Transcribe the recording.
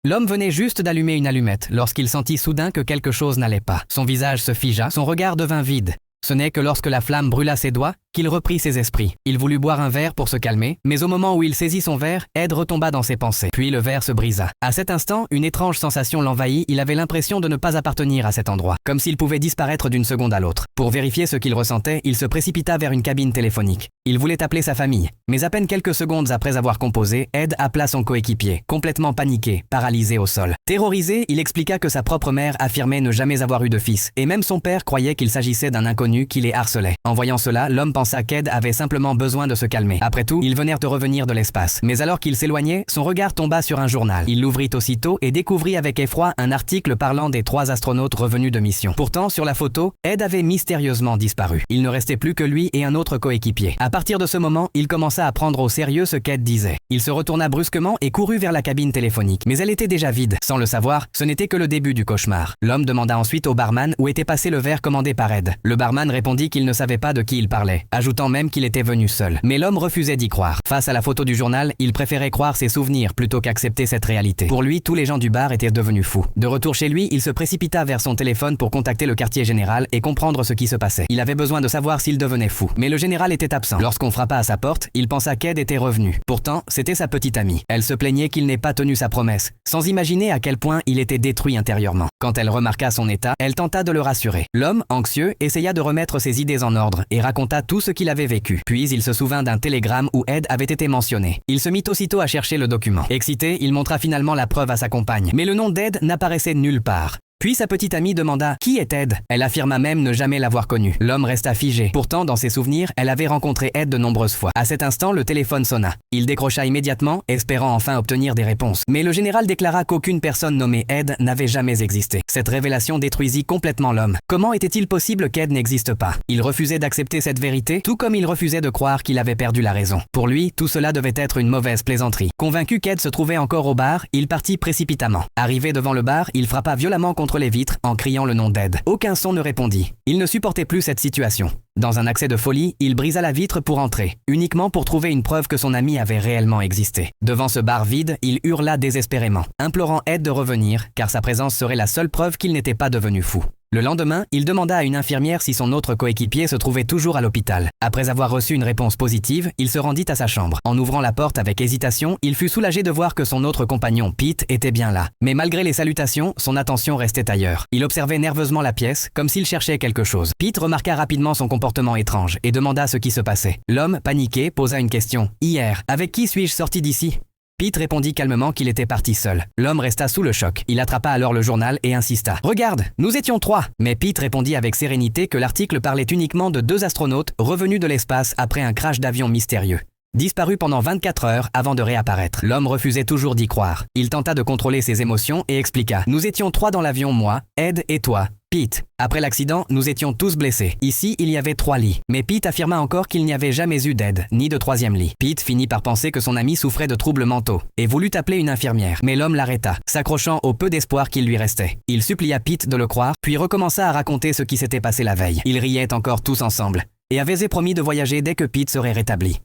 L'homme venait juste d'allumer une allumette lorsqu'il sentit soudain que quelque chose n'allait pas. Son visage se figea, son regard devint vide. Ce n'est que lorsque la flamme brûla ses doigts qu'il reprit ses esprits. Il voulut boire un verre pour se calmer, mais au moment où il saisit son verre, Ed retomba dans ses pensées. Puis le verre se brisa. À cet instant, une étrange sensation l'envahit, il avait l'impression de ne pas appartenir à cet endroit, comme s'il pouvait disparaître d'une seconde à l'autre. Pour vérifier ce qu'il ressentait, il se précipita vers une cabine téléphonique. Il voulait appeler sa famille, mais à peine quelques secondes après avoir composé, Ed appela son coéquipier, complètement paniqué, paralysé au sol. Terrorisé, il expliqua que sa propre mère affirmait ne jamais avoir eu de fils, et même son père croyait qu'il s'agissait d'un inconnu qui les harcelait. En voyant cela, l'homme pensa qu'Ed avait simplement besoin de se calmer. Après tout, ils venèrent de revenir de l'espace. Mais alors qu'il s'éloignait, son regard tomba sur un journal. Il l'ouvrit aussitôt et découvrit avec effroi un article parlant des 3 astronautes revenus de mission. Pourtant, sur la photo, Ed avait mystérieusement disparu. Il ne restait plus que lui et un autre coéquipier. À partir de ce moment, il commença à prendre au sérieux ce qu'Ed disait. Il se retourna brusquement et courut vers la cabine téléphonique. Mais elle était déjà vide. Sans le savoir, ce n'était que le début du cauchemar. L'homme demanda ensuite au barman où était passé le verre commandé par Ed. Le barman répondit qu'il ne savait pas de qui il parlait, ajoutant même qu'il était venu seul. Mais l'homme refusait d'y croire. Face à la photo du journal, il préférait croire ses souvenirs plutôt qu'accepter cette réalité. Pour lui, tous les gens du bar étaient devenus fous. De retour chez lui, il se précipita vers son téléphone pour contacter le quartier général et comprendre ce qui se passait. Il avait besoin de savoir s'il devenait fou. Mais le général était absent. Lorsqu'on frappa à sa porte, il pensa qu'Ed était revenu. Pourtant, c'était sa petite amie. Elle se plaignait qu'il n'ait pas tenu sa promesse, sans imaginer à quel point il était détruit intérieurement. Quand elle remarqua son état, elle tenta de le rassurer. L'homme, anxieux, essaya de remettre ses idées en ordre et raconta tout ce qu'il avait vécu. Puis il se souvint d'un télégramme où Ed avait été mentionné. Il se mit aussitôt à chercher le document. Excité, il montra finalement la preuve à sa compagne. Mais le nom d'Ed n'apparaissait nulle part. Puis sa petite amie demanda « Qui est Ed ?» Elle affirma même ne jamais l'avoir connu. L'homme resta figé. Pourtant, dans ses souvenirs, elle avait rencontré Ed de nombreuses fois. À cet instant, le téléphone sonna. Il décrocha immédiatement, espérant enfin obtenir des réponses. Mais le général déclara qu'aucune personne nommée Ed n'avait jamais existé. Cette révélation détruisit complètement l'homme. Comment était-il possible qu'Ed n'existe pas? Il refusait d'accepter cette vérité, tout comme il refusait de croire qu'il avait perdu la raison. Pour lui, tout cela devait être une mauvaise plaisanterie. Convaincu qu'Ed se trouvait encore au bar, il partit précipitamment. Arrivé devant le bar, il frappa violemment contre les vitres en criant le nom d'Ed. Aucun son ne répondit. Il ne supportait plus cette situation. Dans un accès de folie, il brisa la vitre pour entrer, uniquement pour trouver une preuve que son ami avait réellement existé. Devant ce bar vide, il hurla désespérément, implorant Ed de revenir, car sa présence serait la seule preuve qu'il n'était pas devenu fou. Le lendemain, il demanda à une infirmière si son autre coéquipier se trouvait toujours à l'hôpital. Après avoir reçu une réponse positive, il se rendit à sa chambre. En ouvrant la porte avec hésitation, il fut soulagé de voir que son autre compagnon, Pete, était bien là. Mais malgré les salutations, son attention restait ailleurs. Il observait nerveusement la pièce, comme s'il cherchait quelque chose. Pete remarqua rapidement son comportement étrange et demanda ce qui se passait. L'homme, paniqué, posa une question. « Hier, avec qui suis-je sorti d'ici ?» Pete répondit calmement qu'il était parti seul. L'homme resta sous le choc. Il attrapa alors le journal et insista. « Regarde, nous étions 3 !» Mais Pete répondit avec sérénité que l'article parlait uniquement de 2 astronautes revenus de l'espace après un crash d'avion mystérieux. Disparu pendant 24 heures avant de réapparaître. L'homme refusait toujours d'y croire. Il tenta de contrôler ses émotions et expliqua. « Nous étions 3 dans l'avion, moi, Ed et toi. Pete. Après l'accident, nous étions tous blessés. Ici, il y avait 3 lits. Mais Pete affirma encore qu'il n'y avait jamais eu d'aide, ni de 3e lit. Pete finit par penser que son ami souffrait de troubles mentaux et voulut appeler une infirmière. Mais l'homme l'arrêta, s'accrochant au peu d'espoir qu'il lui restait. Il supplia Pete de le croire, puis recommença à raconter ce qui s'était passé la veille. Ils riaient encore tous ensemble et avaient promis de voyager dès que Pete serait rétabli.